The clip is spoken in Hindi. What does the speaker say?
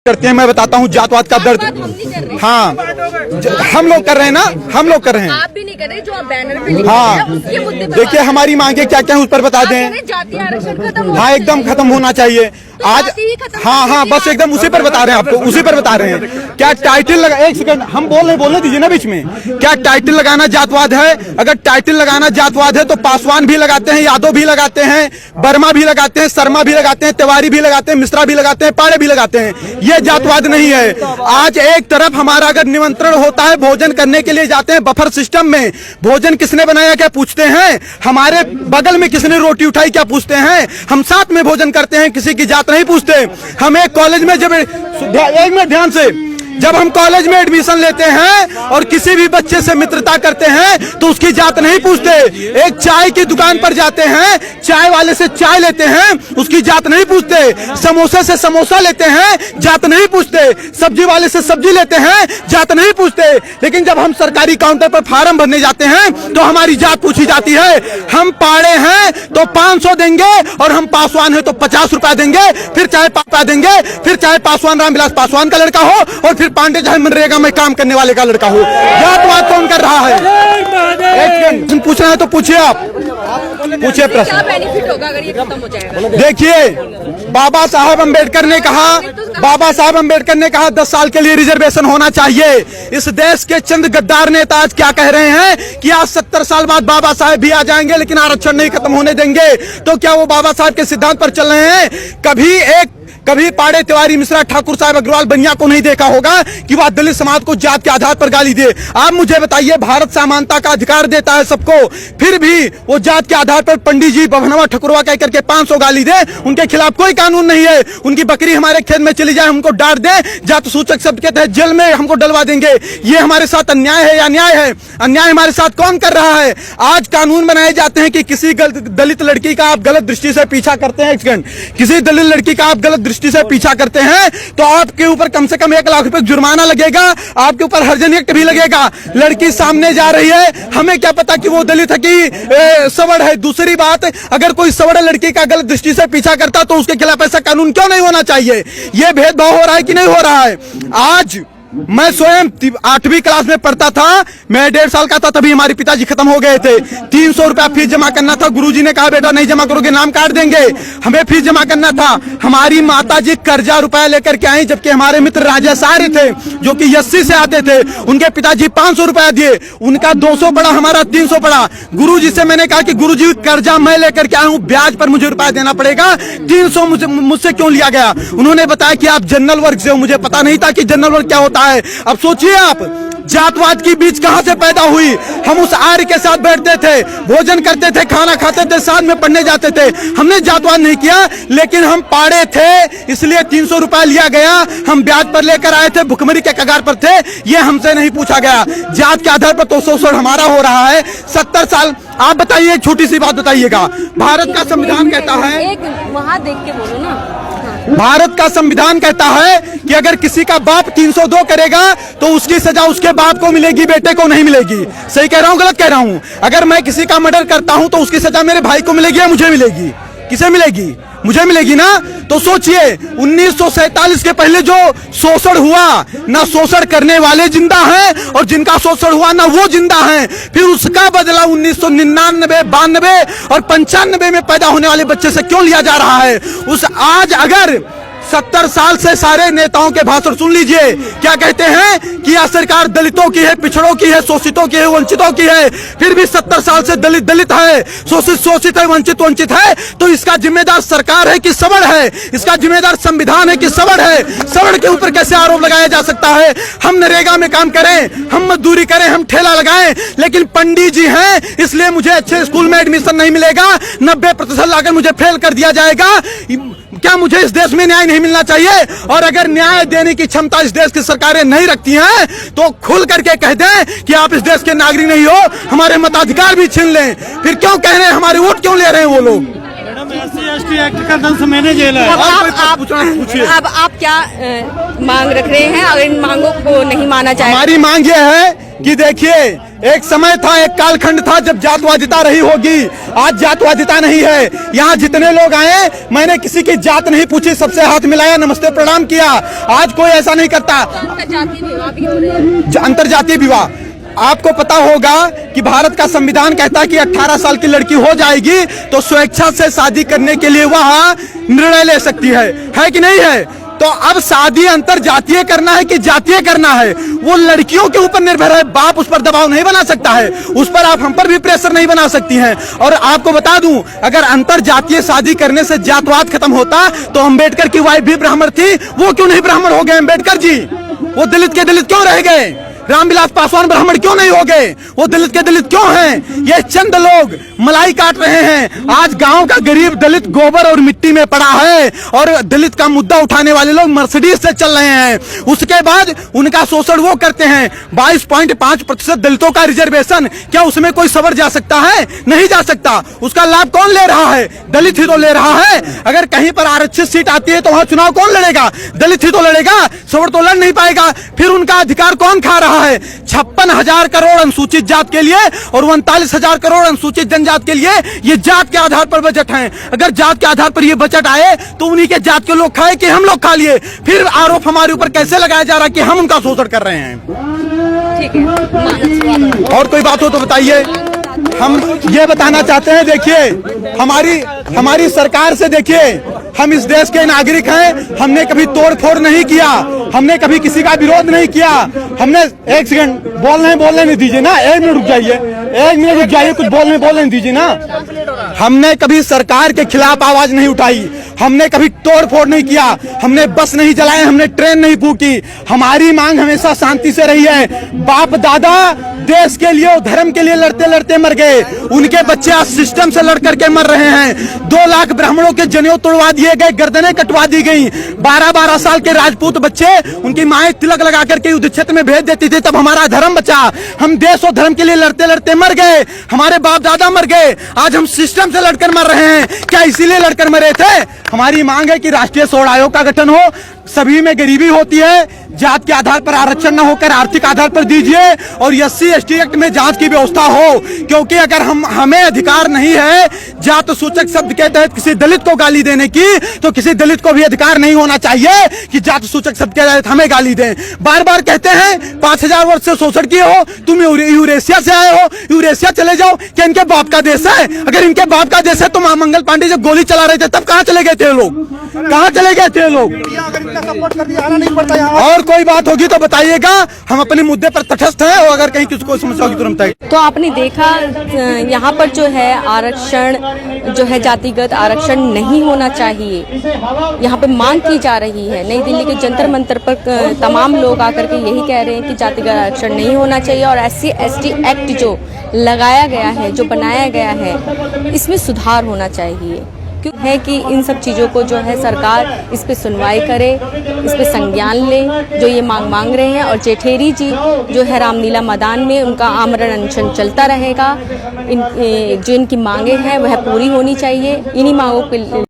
करते हैं। मैं बताता हूँ जातवाद का दर्द। हाँ, हम लोग कर रहे हैं ना, हम लोग कर रहे हैं। आप भी नहीं कर रहे, जो आप बैनर पे लिख हाँ, रहे हैं, उसके मुद्दे पे देखिए हमारी मांगे क्या क्या है उस पर बता दें। जातीय आरक्षण खत्म, हाँ एकदम खत्म होना चाहिए आज। हाँ, बस एकदम उसी पर बता रहे हैं आपको, उसी पर बता रहे हैं। क्या टाइटल लगा, एक सेकंड हम बोलने दीजिए ना बीच में। क्या टाइटल लगाना जातवाद है? अगर टाइटल लगाना जातवाद है तो पासवान भी लगाते हैं, यादव भी लगाते हैं, वर्मा भी लगाते हैं, शर्मा भी लगाते हैं, तिवारी भी लगाते हैं, मिश्रा भी लगाते हैं, पाड़े भी लगाते हैं। ये जातवाद नहीं है। आज एक तरफ हमारा अगर निमंत्रण होता है, भोजन करने के लिए जाते हैं बफर सिस्टम में, भोजन किसने बनाया क्या पूछते हैं, हमारे बगल में किसने रोटी उठाई क्या पूछते हैं, हम साथ में भोजन करते हैं, किसी की जात नहीं पूछते। हम एक कॉलेज में जब एक मिनट ध्यान से, जब हम कॉलेज में एडमिशन लेते हैं और किसी भी बच्चे से मित्रता करते हैं तो उसकी जात नहीं पूछते। एक चाय की दुकान पर जाते हैं, चाय वाले से चाय लेते हैं, उसकी जात नहीं पूछते। समोसे से समोसा लेते हैं, जात नहीं पूछते। सब्जी वाले से सब्जी लेते हैं, जात नहीं पूछते। लेकिन जब हम सरकारी काउंटर पर फार्म भरने जाते हैं तो हमारी जात पूछी जाती है। हम पाड़े हैं तो 500 देंगे और हम पासवान है तो 50 रुपया देंगे, फिर चाहे पापा देंगे, फिर चाहे पासवान रामविलास पासवान का लड़का हो और फिर पांडे चाहे मनरेगा में काम करने वाले का लड़का हो। जातवाद कौन कर रहा है? एक पूछना है तो पूछिए, आप पूछिए प्रश्न। क्या बेनिफिट होगा अगर ये खत्म हो जाएगा? देखिए बाबा साहब अम्बेडकर ने कहा 10 साल के लिए रिजर्वेशन होना चाहिए। इस देश के चंद गद्दार नेता आज क्या कह रहे हैं कि आज 70 साल बाद बाबा साहब भी आ जाएंगे लेकिन आरक्षण नहीं खत्म होने देंगे। तो क्या वो बाबा साहब के सिद्धांत पर चल रहे हैं? कभी पाड़े तिवारी मिश्रा ठाकुर साहब अग्रवाल बनिया को नहीं देखा होगा कि वह दलित समाज को जात के आधार पर गाली दे। आप मुझे बताइए, भारत समानता का अधिकार देता है सबको, फिर भी वो जात के आधार पर पंडित जी बभनवा ठकुरवा कह करके 500 गाली दे, उनके खिलाफ कोई कानून नहीं है। उनकी बकरी हमारे खेत में चली जाए हमको डांट दे, जात सूचक शब्द के तहत जेल में हमको डलवा देंगे। ये हमारे साथ अन्याय है या न्याय है? अन्याय हमारे साथ कौन कर रहा है? आज कानून बनाए जाते हैं कि किसी दलित लड़की का आप गलत दृष्टि से पीछा करते हैं, किसी दलित लड़की का आप गलत दृष्टि से पीछा करते हैं तो आपके ऊपर कम से कम 1 लाख रुपए जुर्माना लगेगा, आपके ऊपर हर्जन एक्ट भी लगेगा। लड़की सामने जा रही है, हमें क्या पता कि वो दलित है कि सवर्ण है। दूसरी बात, अगर कोई सवर्ण लड़की का गलत दृष्टि से पीछा करता तो उसके खिलाफ ऐसा कानून क्यों नहीं होना चाहिए? ये भेदभाव हो रहा है कि नहीं हो रहा है? आज मैं स्वयं 8वीं क्लास में पढ़ता था, मैं 1.5 साल का था, तभी हमारे पिताजी खत्म हो गए थे। 300 रुपया फीस जमा करना था, गुरुजी ने कहा बेटा नहीं जमा करोगे नाम काट देंगे। हमें फीस जमा करना था। हमारी माताजी कर्जा रुपया लेकर के आई, जबकि हमारे मित्र राजेश आर्य थे जो कि 80 से आते थे, उनके पिताजी 500 रुपया दिए, उनका 200 पड़ा, हमारा 300 पड़ा। गुरुजी से मैंने कहा कि गुरुजी कर्जा मैं लेकर के आया हूँ, ब्याज पर मुझे रुपया देना पड़ेगा, 300 मुझसे क्यों लिया गया? उन्होंने बताया कि आप जनरल वर्ग से हो। मुझे पता नहीं था कि जनरल वर्ग क्या होता है। अब सोचिए आप, जातवाद की बीज कहां से पैदा हुई? हम उस आर्य के साथ बैठते थे, भोजन करते थे, खाना खाते थे, साथ में पढ़ने जाते थे। हमने जातवाद नहीं किया, लेकिन हम पाड़े थे इसलिए 300 रुपया लिया गया। हम ब्याज पर लेकर आए थे, भुखमरी के कगार पर थे, ये हमसे नहीं पूछा गया। जात के आधार पर तो शोषण हमारा हो रहा है 70 साल। आप बताइए, एक छोटी सी बात बताइएगा, भारत का संविधान कहता है, वहां देख के बोलो ना, भारत का संविधान कहता है कि अगर किसी का बाप 302 करेगा तो उसकी सजा उसके बाप को मिलेगी, बेटे को नहीं मिलेगी। सही कह रहा हूं गलत कह रहा हूं? अगर मैं किसी का मर्डर करता हूं तो उसकी सजा मेरे भाई को मिलेगी या मुझे मिलेगी? किसे मिलेगी? मुझे मिलेगी ना। तो सोचिए 1947 के पहले जो शोषण हुआ, ना शोषण करने वाले जिंदा हैं और जिनका शोषण हुआ ना वो जिंदा हैं। फिर उसका बदला 1999, 92 और 95 में पैदा होने वाले बच्चे से क्यों लिया जा रहा है? आज अगर 70 साल से सारे नेताओं के भाषण सुन लीजिए, क्या कहते हैं कि यह सरकार दलितों की है, पिछड़ों की है, शोषितों की है, वंचितों की है। फिर भी 70 साल से दलित दलित है, शोषित शोषित है, वंचित वंचित है। तो इसका जिम्मेदार सरकार है कि सवर्ण है? इसका जिम्मेदार संविधान है कि सवर्ण है? सवर्ण के ऊपर कैसे आरोप लगाया जा सकता है? हम नरेगा में काम करें, हम मजदूरी करें, हम ठेला लगाएं, लेकिन पंडित जी हैं इसलिए मुझे अच्छे स्कूल में एडमिशन नहीं मिलेगा, 90% लाकर मुझे फेल कर दिया जाएगा। क्या मुझे इस देश में न्याय नहीं मिलना चाहिए? और अगर न्याय देने की क्षमता इस देश की सरकारें नहीं रखती हैं तो खुल करके कह दें कि आप इस देश के नागरिक नहीं हो, हमारे मताधिकार भी छीन लें। फिर क्यों कह रहे हैं, हमारे वोट क्यों ले रहे हैं वो लोग? SC/ST एक्ट का 10 महीने जेल है। अब आप क्या मांग रख रहे हैं? अगर इन मांगों को नहीं माना जाए, हमारी मांग ये है कि देखिए एक समय था, एक कालखंड था जब जातवादिता रही होगी। आज जातवादिता नहीं है। यहाँ जितने लोग आए, मैंने किसी की जात नहीं पूछी, सबसे हाथ मिलाया, नमस्ते प्रणाम किया। आज कोई ऐसा नहीं करता। अंतरजातीय विवाह, आपको पता होगा कि भारत का संविधान कहता है कि 18 साल की लड़की हो जाएगी तो स्वेच्छा से शादी करने के लिए वह निर्णय ले सकती है कि नहीं है? तो अब शादी अंतरजातीय करना है कि जातीय करना है, वो लड़कियों के ऊपर निर्भर है। बाप उस पर दबाव नहीं बना सकता है, उस पर आप हम पर भी प्रेशर नहीं बना सकती हैं। और आपको बता दूं, अगर अंतरजातीय शादी करने से जातवाद खत्म होता तो अम्बेडकर की वाइफ भी ब्राह्मण थी, वो क्यों नहीं ब्राह्मण हो गए अम्बेडकर जी? वो दलित के दलित क्यों रह गए? रामविलास पासवान ब्राह्मण क्यों नहीं हो गए? वो दलित के दलित क्यों हैं? ये चंद लोग मलाई काट रहे हैं। आज गांव का गरीब दलित गोबर और मिट्टी में पड़ा है और दलित का मुद्दा उठाने वाले लोग मर्सिडीज से चल रहे हैं। उसके बाद उनका शोषण वो करते हैं। 22.5% दलितों का रिजर्वेशन, क्या उसमें कोई सवर जा सकता है? नहीं जा सकता। उसका लाभ कौन ले रहा है? दलित ही तो ले रहा है। अगर कहीं पर आरक्षित सीट आती है तो वहां चुनाव कौन लड़ेगा? दलित ही तो लड़ेगा, सवर तो लड़ नहीं पाएगा। फिर उनका अधिकार कौन खा रहा है? 56,000 करोड़ अनुसूचित जात के लिए और 39,000 करोड़ अनुसूचित जनजात के लिए ये जात के आधार पर बजट है। अगर जात के आधार पर ये बजट आए तो उन्हीं के जात के लोग खाए कि हम लोग खा लिए। फिर आरोप हमारे ऊपर कैसे लगाया जा रहा है कि हम उनका शोषण कर रहे हैं? ठीक है, और कोई बात हो तो बताइए। हम ये बताना चाहते हैं, देखिए हमारी सरकार से, देखिए हम इस देश के नागरिक हैं। हमने कभी तोड़ फोड़ नहीं किया, हमने कभी किसी का विरोध नहीं किया। हमने, एक सेकंड बोलने नहीं दीजिए ना, 1 मिनट रुक जाइए, 1 मिनट रुक जाइए, कुछ बोलने दीजिए ना। हमने कभी सरकार के खिलाफ आवाज नहीं उठाई, हमने कभी तोड़ फोड़ नहीं किया, हमने बस नहीं चलाए, हमने ट्रेन नहीं फूकी। हमारी मांग हमेशा शांति से रही है। बाप दादा देश के लिए और धर्म के लिए लड़ते लड़ते मर गए, उनके बच्चे आज सिस्टम से लड़ करके मर रहे हैं। 2 लाख ब्राह्मणों के जनेऊ तोड़वा दिए गए, गर्दनें कटवा दी गई। 12-12 साल के राजपूत बच्चे, उनकी माएं तिलक लगा करके युद्ध क्षेत्र में भेज देती थी, तब हमारा धर्म बचा। हम देश और धर्म के लिए लड़ते लड़ते मर गए, हमारे बाप दादा मर गए, आज हम सिस्टम से लड़कर मर रहे हैं। क्या इसीलिए लड़कर मरे थे? हमारी मांग है कि राष्ट्रीय स्वर्ण आयोग का गठन हो। सभी में गरीबी होती है, जात के आधार पर आरक्षण न होकर आर्थिक आधार पर दीजिए और SC/ST एक्ट में जांच की व्यवस्था हो। क्योंकि अगर हमें अधिकार नहीं है जात सूचक शब्द के तहत किसी दलित को गाली देने की, तो किसी दलित को भी अधिकार नहीं होना चाहिए कि जात सूचक शब्द के तहत हमें गाली दें। बार बार कहते हैं 5000 वर्ष से शोषण किए हो, तुम यूरेशिया से आए हो, यूरेशिया चले जाओ। क्या इनके बाप का देश है? अगर इनके बाप का देश है तो मंगल पांडे जब गोली चला रहे थे तब कहाँ चले गए थे लोग? कहाँ चले गए थे लोग? सपोर्ट कर दिया, आना नहीं पड़ता यहाँ। और कोई बात होगी तो बताइएगा, हम अपने मुद्दे पर तटस्थ हैं और अगर कहीं किसी को समस्या होगी तुरंत बताइए। तो आपने देखा यहाँ पर जो है आरक्षण जो है जातिगत आरक्षण नहीं होना चाहिए, यहाँ पे मांग की जा रही है। नई दिल्ली के जंतर मंतर पर तमाम लोग आकर के यही कह रहे हैं कि जातिगत आरक्षण नहीं होना चाहिए और SC/ST एक्ट जो लगाया गया है, जो बनाया गया है, इसमें सुधार होना चाहिए। क्यों है कि इन सब चीज़ों को जो है सरकार इस पे सुनवाई करे, इस पे संज्ञान ले, जो ये मांग रहे हैं। और जेठेरी जी जो है रामलीला मैदान में उनका आमरण अनशन चलता रहेगा। जो इनकी मांगे हैं वह पूरी होनी चाहिए। इन्हीं मांगों पे